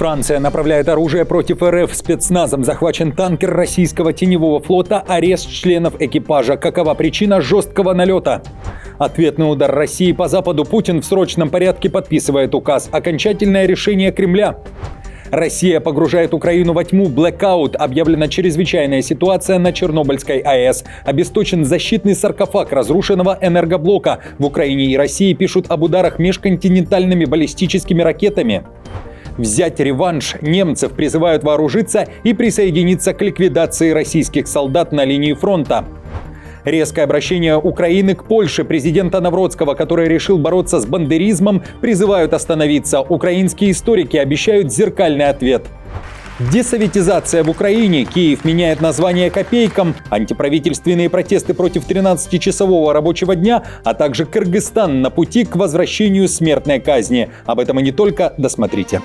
Франция направляет оружие против РФ. Спецназом захвачен танкер российского теневого флота, арест членов экипажа. Какова причина жесткого налета? Ответный удар России по Западу. Путин в срочном порядке подписывает указ. Окончательное решение Кремля. Россия погружает Украину во тьму. Блэкаут. Объявлена чрезвычайная ситуация на Чернобыльской АЭС. Обесточен защитный саркофаг разрушенного энергоблока. В Украине и России пишут об ударах межконтинентальными баллистическими ракетами. Взять реванш. Немцев призывают вооружиться и присоединиться к ликвидации российских солдат на линии фронта. Резкое обращение Украины к Польше. Президента Навроцкого, который решил бороться с бандеризмом, призывают остановиться. Украинские историки обещают зеркальный ответ. Десоветизация в Украине. Киев меняет название копейкам. Антиправительственные протесты против 13-часового рабочего дня, а также Кыргызстан на пути к возвращению смертной казни. Об этом и не только. Досмотрите.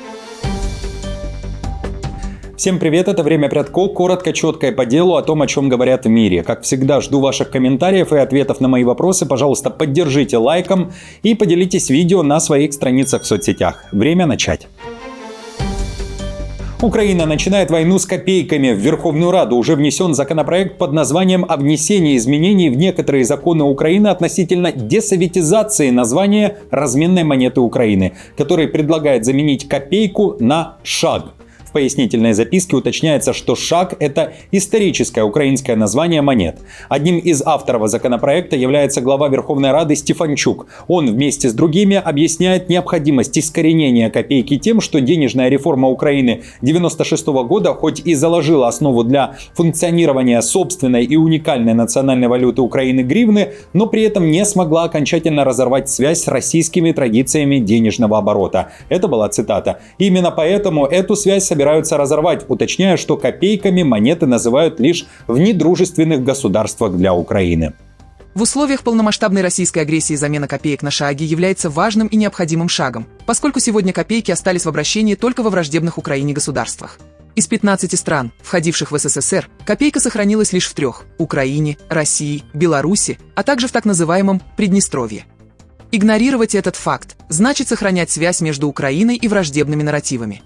Всем привет, это «Время Прядко», коротко, четко и по делу о том, о чем говорят в мире. Как всегда, жду ваших комментариев и ответов на мои вопросы. Пожалуйста, поддержите лайком и поделитесь видео на своих страницах в соцсетях. Время начать. Украина начинает войну с копейками. В Верховную Раду уже внесен законопроект под названием «О внесении изменений в некоторые законы Украины относительно десоветизации названия разменной монеты Украины», который предлагает заменить копейку на шаг. В пояснительной записке уточняется, что шаг – это историческое украинское название монет. Одним из авторов законопроекта является глава Верховной Рады Стефанчук. Он вместе с другими объясняет необходимость искоренения копейки тем, что денежная реформа Украины 1996 года хоть и заложила основу для функционирования собственной и уникальной национальной валюты Украины гривны, но при этом не смогла окончательно разорвать связь с российскими традициями денежного оборота. Это была цитата. Именно поэтому эту связь собираются разорвать, уточняя, что копейками монеты называют лишь в недружественных государствах для Украины. В условиях полномасштабной российской агрессии замена копеек на шаги является важным и необходимым шагом, поскольку сегодня копейки остались в обращении только во враждебных Украине государствах. Из 15 стран, входивших в СССР, копейка сохранилась лишь в 3 – Украине, России, Беларуси, а также в так называемом Приднестровье. Игнорировать этот факт значит сохранять связь между Украиной и враждебными нарративами.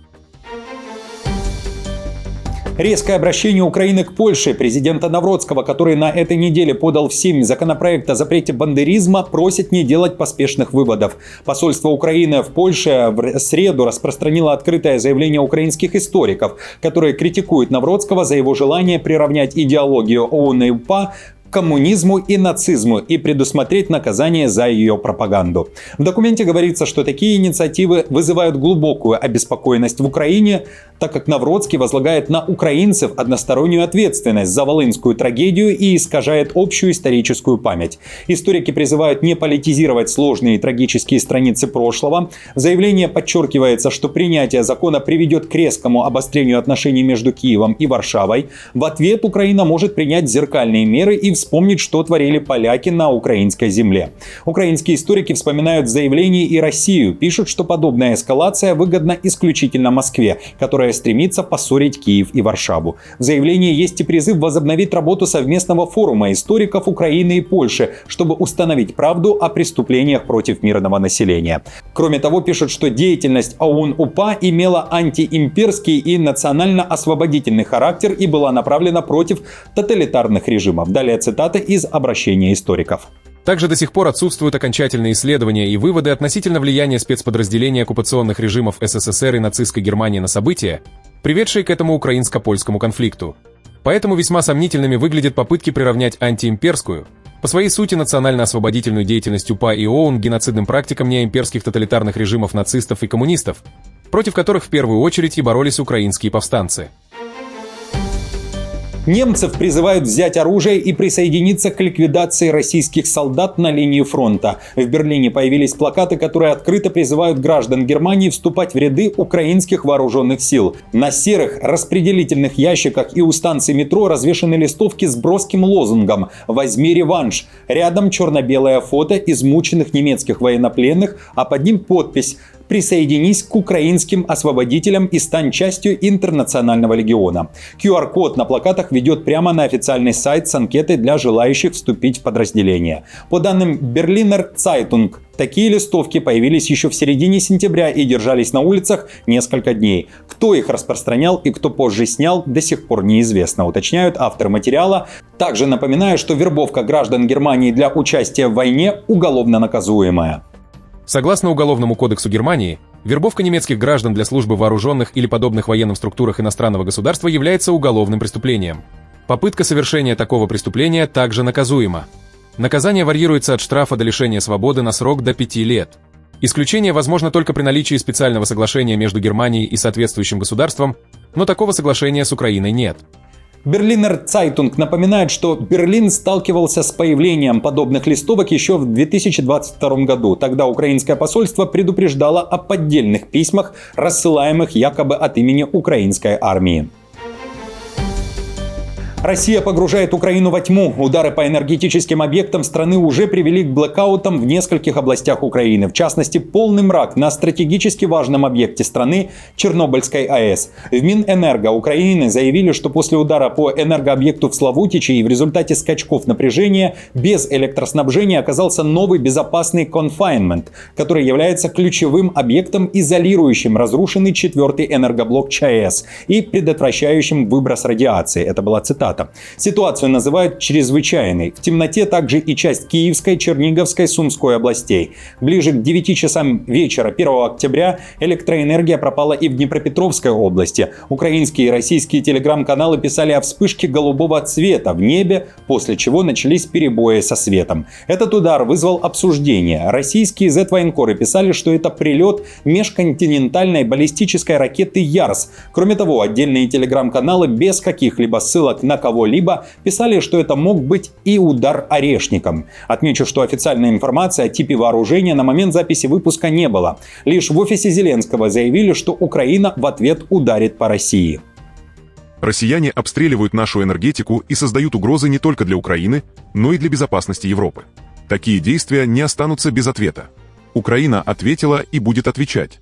Резкое обращение Украины к Польше. Президента Навроцкого, который на этой неделе подал в Сейм законопроект о запрете бандеризма, просит не делать поспешных выводов. Посольство Украины в Польше в среду распространило открытое заявление украинских историков, которые критикуют Навроцкого за его желание приравнять идеологию ОУН и УПА к коммунизму и нацизму и предусмотреть наказание за ее пропаганду. В документе говорится, что такие инициативы вызывают глубокую обеспокоенность в Украине, так как Навроцкий возлагает на украинцев одностороннюю ответственность за волынскую трагедию и искажает общую историческую память. Историки призывают не политизировать сложные и трагические страницы прошлого. В заявлении подчеркивается, что принятие закона приведет к резкому обострению отношений между Киевом и Варшавой. В ответ Украина может принять зеркальные меры и вспомнить, что творили поляки на украинской земле. Украинские историки вспоминают в заявлении и Россию. Пишут, что подобная эскалация выгодна исключительно Москве, которая стремится поссорить Киев и Варшаву. В заявлении есть и призыв возобновить работу совместного форума историков Украины и Польши, чтобы установить правду о преступлениях против мирного населения. Кроме того, пишут, что деятельность ОУН-УПА имела антиимперский и национально-освободительный характер и была направлена против тоталитарных режимов. Далее цитата из обращения историков. Также до сих пор отсутствуют окончательные исследования и выводы относительно влияния спецподразделений оккупационных режимов СССР и нацистской Германии на события, приведшие к этому украинско-польскому конфликту. Поэтому весьма сомнительными выглядят попытки приравнять антиимперскую, по своей сути национально-освободительную деятельность УПА и ОУН к геноцидным практикам неимперских тоталитарных режимов нацистов и коммунистов, против которых в первую очередь и боролись украинские повстанцы. Немцев призывают взять оружие и присоединиться к ликвидации российских солдат на линии фронта. В Берлине появились плакаты, которые открыто призывают граждан Германии вступать в ряды украинских вооруженных сил. На серых распределительных ящиках и у станции метро развешаны листовки с броским лозунгом «Возьми реванш». Рядом черно-белое фото измученных немецких военнопленных, а под ним подпись присоединись к украинским освободителям и стань частью Интернационального легиона. QR-код на плакатах ведет прямо на официальный сайт с анкетой для желающих вступить в подразделение. По данным Berliner Zeitung, такие листовки появились еще в середине сентября и держались на улицах несколько дней. Кто их распространял и кто позже снял, до сих пор неизвестно, уточняют авторы материала. Также напоминаю, что вербовка граждан Германии для участия в войне уголовно наказуемая. Согласно Уголовному кодексу Германии, вербовка немецких граждан для службы в вооруженных или подобных военным структурах иностранного государства является уголовным преступлением. Попытка совершения такого преступления также наказуема. Наказание варьируется от штрафа до лишения свободы на срок до 5 лет. Исключение возможно только при наличии специального соглашения между Германией и соответствующим государством, но такого соглашения с Украиной нет. Berliner Zeitung напоминает, что Берлин сталкивался с появлением подобных листовок еще в 2022 году. Тогда украинское посольство предупреждало о поддельных письмах, рассылаемых якобы от имени украинской армии. Россия погружает Украину во тьму. Удары по энергетическим объектам страны уже привели к блэкаутам в нескольких областях Украины. В частности, полный мрак на стратегически важном объекте страны – Чернобыльской АЭС. В Минэнерго Украины заявили, что после удара по энергообъекту в Славутиче и в результате скачков напряжения без электроснабжения оказался новый безопасный confinement, который является ключевым объектом, изолирующим разрушенный 4-й энергоблок ЧАЭС и предотвращающим выброс радиации. Это была цитата. Ситуацию называют чрезвычайной. В темноте также и часть Киевской, Черниговской, Сумской областей. Ближе к 9 часам вечера 1 октября электроэнергия пропала и в Днепропетровской области. Украинские и российские телеграм-каналы писали о вспышке голубого цвета в небе, после чего начались перебои со светом. Этот удар вызвал обсуждение. Российские Z-военкоры писали, что это прилет межконтинентальной баллистической ракеты «Ярс». Кроме того, отдельные телеграм-каналы без каких-либо ссылок на кого-либо писали, что это мог быть и удар орешником. Отмечу, что официальной информации о типе вооружения на момент записи выпуска не было. Лишь в офисе Зеленского заявили, что Украина в ответ ударит по России. Россияне обстреливают нашу энергетику и создают угрозы не только для Украины, но и для безопасности Европы. Такие действия не останутся без ответа. Украина ответила и будет отвечать.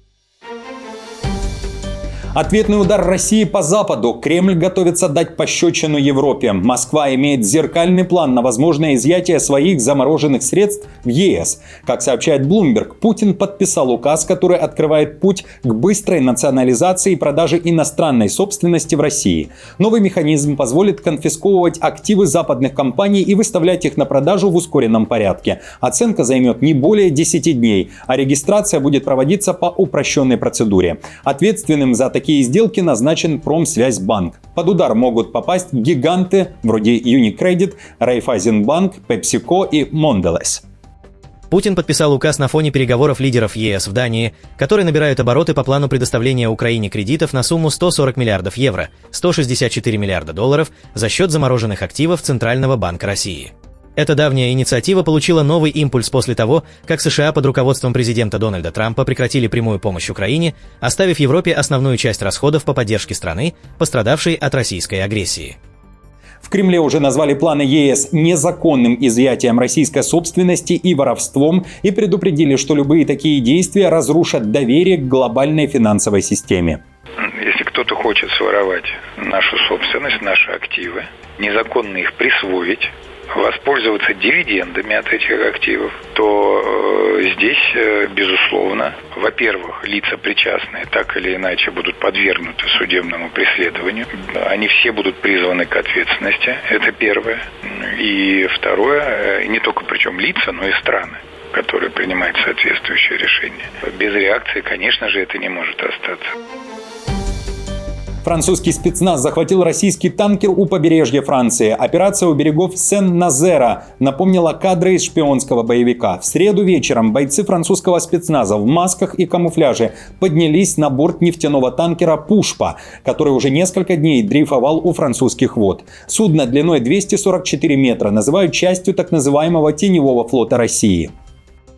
Ответный удар России по Западу. Кремль готовится дать пощечину Европе. Москва имеет зеркальный план на возможное изъятие своих замороженных средств в ЕС. Как сообщает Bloomberg, Путин подписал указ, который открывает путь к быстрой национализации и продаже иностранной собственности в России. Новый механизм позволит конфисковывать активы западных компаний и выставлять их на продажу в ускоренном порядке. Оценка займет не более 10 дней, а регистрация будет проводиться по упрощенной процедуре. Ответственным за такие сделки назначен Промсвязьбанк. Под удар могут попасть гиганты вроде Unicredit, Raiffeisenbank, PepsiCo и Mondelez. Путин подписал указ на фоне переговоров лидеров ЕС в Дании, которые набирают обороты по плану предоставления Украине кредитов на сумму 140 миллиардов евро, 164 миллиарда долларов за счет замороженных активов Центрального банка России. Эта давняя инициатива получила новый импульс после того, как США под руководством президента Дональда Трампа прекратили прямую помощь Украине, оставив Европе основную часть расходов по поддержке страны, пострадавшей от российской агрессии. В Кремле уже назвали планы ЕС незаконным изъятием российской собственности и воровством и предупредили, что любые такие действия разрушат доверие к глобальной финансовой системе. Если кто-то хочет своровать нашу собственность, наши активы, незаконно их присвоить, воспользоваться дивидендами от этих активов, то здесь, безусловно, во-первых, лица причастные так или иначе будут подвергнуты судебному преследованию. Они все будут призваны к ответственности. Это первое. И второе, не только причем лица, но и страны, которые принимают соответствующее решение. Без реакции, конечно же, это не может остаться. Французский спецназ захватил российский танкер у побережья Франции. Операция у берегов Сен-Назера напомнила кадры из шпионского боевика. В среду вечером бойцы французского спецназа в масках и камуфляже поднялись на борт нефтяного танкера «Пушпа», который уже несколько дней дрейфовал у французских вод. Судно длиной 244 метра называют частью так называемого теневого флота России.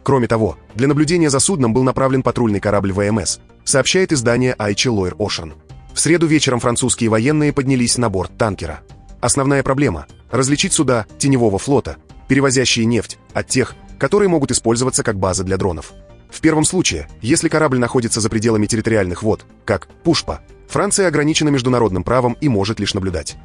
Кроме того, для наблюдения за судном был направлен патрульный корабль ВМС, сообщает издание Aichi Loire Ocean. В среду вечером французские военные поднялись на борт танкера. Основная проблема – различить суда теневого флота, перевозящие нефть, от тех, которые могут использоваться как база для дронов. В первом случае, если корабль находится за пределами территориальных вод, как Пушпа, Франция ограничена международным правом и может лишь наблюдать.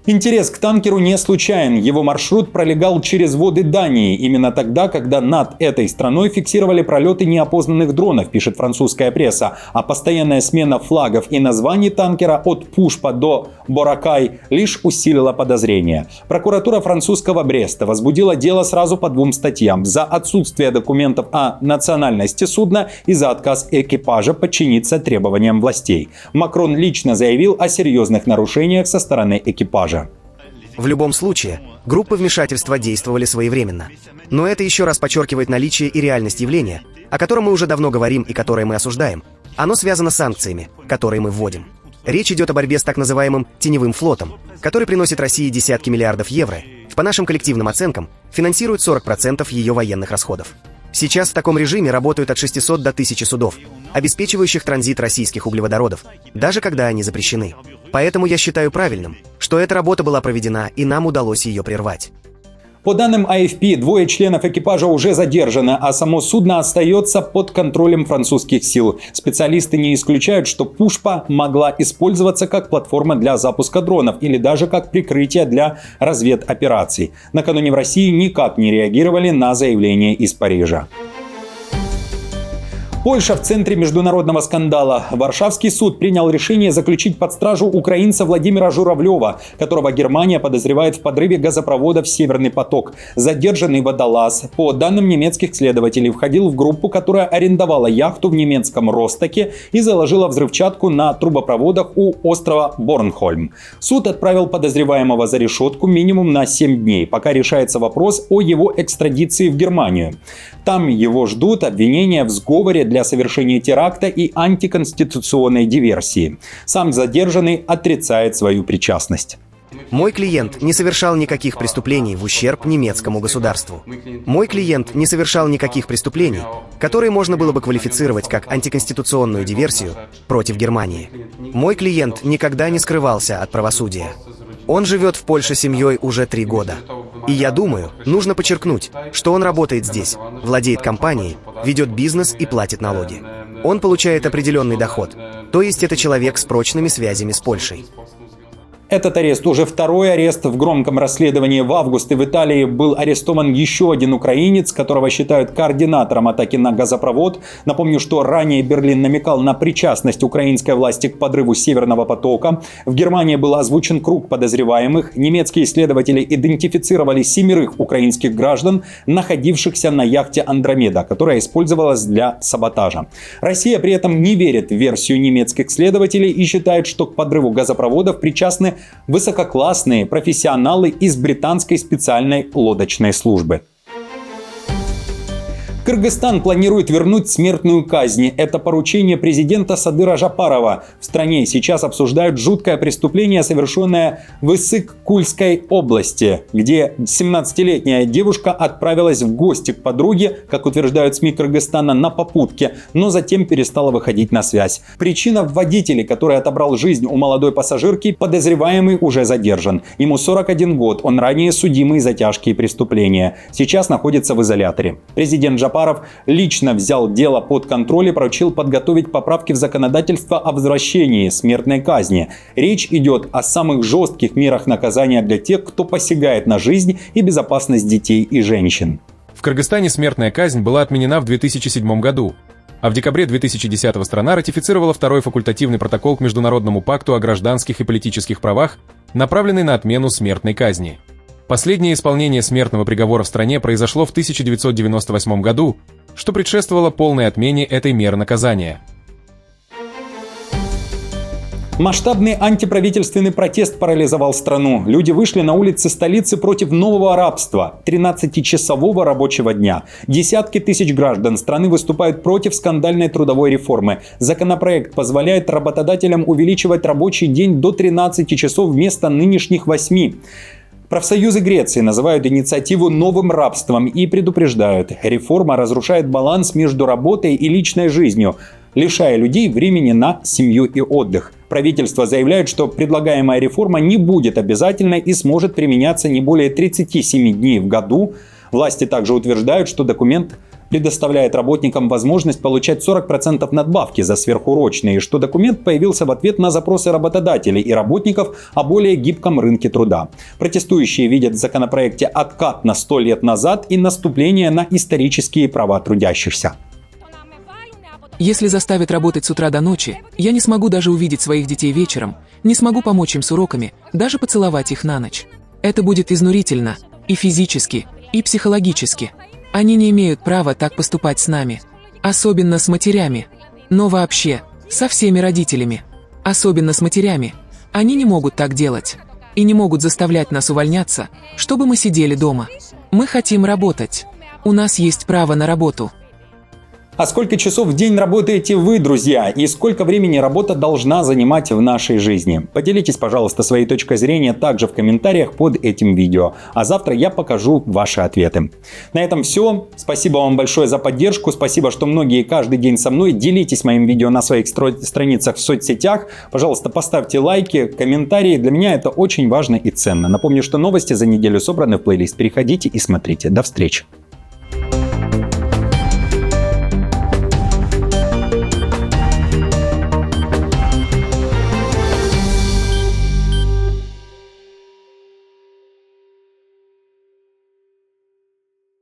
Интерес к танкеру не случайен. Его маршрут пролегал через воды Дании, именно тогда, когда над этой страной фиксировали пролеты неопознанных дронов, пишет французская пресса. А постоянная смена флагов и названий танкера от Пушпа до Боракай лишь усилила подозрения. Прокуратура французского Бреста возбудила дело сразу по 2 статьям: за отсутствие документов о национальности судна и за отказ экипажа подчиниться требованиям властей. Макрон лично заявил о серьезных нарушениях со стороны экипажа. В любом случае, группы вмешательства действовали своевременно. Но это еще раз подчеркивает наличие и реальность явления, о котором мы уже давно говорим и которое мы осуждаем. Оно связано с санкциями, которые мы вводим. Речь идет о борьбе с так называемым «теневым флотом», который приносит России десятки миллиардов евро, по нашим коллективным оценкам, финансирует 40% ее военных расходов. Сейчас в таком режиме работают от 600 до 1000 судов, обеспечивающих транзит российских углеводородов, даже когда они запрещены. Поэтому я считаю правильным, что эта работа была проведена и нам удалось ее прервать. По данным AFP, 2 членов экипажа уже задержаны, а само судно остается под контролем французских сил. Специалисты не исключают, что Пушпа могла использоваться как платформа для запуска дронов или даже как прикрытие для разведопераций. Накануне в России никак не реагировали на заявление из Парижа. Польша в центре международного скандала. Варшавский суд принял решение заключить под стражу украинца Владимира Журавлева, которого Германия подозревает в подрыве газопровода в Северный поток. Задержанный водолаз, по данным немецких следователей, входил в группу, которая арендовала яхту в немецком Ростоке и заложила взрывчатку на трубопроводах у острова Борнхольм. Суд отправил подозреваемого за решетку минимум на 7 дней, пока решается вопрос о его экстрадиции в Германию. Там его ждут обвинения в сговоре для совершения теракта и антиконституционной диверсии. Сам задержанный отрицает свою причастность. Мой клиент не совершал никаких преступлений в ущерб немецкому государству. Мой клиент не совершал никаких преступлений, которые можно было бы квалифицировать как антиконституционную диверсию против Германии. Мой клиент никогда не скрывался от правосудия. Он живет в Польше с семьей уже 3 года. И я думаю, нужно подчеркнуть, что он работает здесь, владеет компанией, ведет бизнес и платит налоги. Он получает определенный доход. То есть это человек с прочными связями с Польшей. Этот арест уже 2-й арест. В громком расследовании в августе в Италии был арестован еще один украинец, которого считают координатором атаки на газопровод. Напомню, что ранее Берлин намекал на причастность украинской власти к подрыву Северного потока. В Германии был озвучен круг подозреваемых. Немецкие следователи идентифицировали 7 украинских граждан, находившихся на яхте «Андромеда», которая использовалась для саботажа. Россия при этом не верит в версию немецких следователей и считает, что к подрыву газопроводов причастны высококлассные профессионалы из британской специальной лодочной службы. Кыргызстан планирует вернуть смертную казнь. Это поручение президента Садыра Жапарова. В стране сейчас обсуждают жуткое преступление, совершенное в Исык-Кульской области, где 17-летняя девушка отправилась в гости к подруге, как утверждают СМИ Кыргызстана, на попутке, но затем перестала выходить на связь. Причина в водителе, который отобрал жизнь у молодой пассажирки. Подозреваемый уже задержан. Ему 41 год, он ранее судимый за тяжкие преступления. Сейчас находится в изоляторе. Президент Жапаров лично взял дело под контроль и поручил подготовить поправки в законодательство о возвращении смертной казни. Речь идет о самых жестких мерах наказания для тех, кто посягает на жизнь и безопасность детей и женщин. В Кыргызстане смертная казнь была отменена в 2007 году, а в декабре 2010 страна ратифицировала 2-й факультативный протокол к Международному пакту о гражданских и политических правах, направленный на отмену смертной казни. Последнее исполнение смертного приговора в стране произошло в 1998 году, что предшествовало полной отмене этой меры наказания. Масштабный антиправительственный протест парализовал страну. Люди вышли на улицы столицы против нового рабства, 13-часового рабочего дня. Десятки тысяч граждан страны выступают против скандальной трудовой реформы. Законопроект позволяет работодателям увеличивать рабочий день до 13 часов вместо нынешних 8. Профсоюзы Греции называют инициативу новым рабством и предупреждают, реформа разрушает баланс между работой и личной жизнью, лишая людей времени на семью и отдых. Правительство заявляет, что предлагаемая реформа не будет обязательной и сможет применяться не более 37 дней в году. Власти также утверждают, что документ предоставляет работникам возможность получать 40% надбавки за сверхурочные, и что документ появился в ответ на запросы работодателей и работников о более гибком рынке труда. Протестующие видят в законопроекте откат на 100 лет назад и наступление на исторические права трудящихся. Если заставят работать с утра до ночи, я не смогу даже увидеть своих детей вечером, не смогу помочь им с уроками, даже поцеловать их на ночь. Это будет изнурительно, и физически, и психологически. Они не имеют права так поступать с нами. Особенно с матерями. Но вообще, со всеми родителями. Особенно с матерями. Они не могут так делать. И не могут заставлять нас увольняться, чтобы мы сидели дома. Мы хотим работать. У нас есть право на работу. А сколько часов в день работаете вы, друзья? И сколько времени работа должна занимать в нашей жизни? Поделитесь, пожалуйста, своей точкой зрения также в комментариях под этим видео. А завтра я покажу ваши ответы. На этом все. Спасибо вам большое за поддержку. Спасибо, что многие каждый день со мной. Делитесь моим видео на своих страницах в соцсетях. Пожалуйста, поставьте лайки, комментарии. Для меня это очень важно и ценно. Напомню, что новости за неделю собраны в плейлист. Переходите и смотрите. До встречи.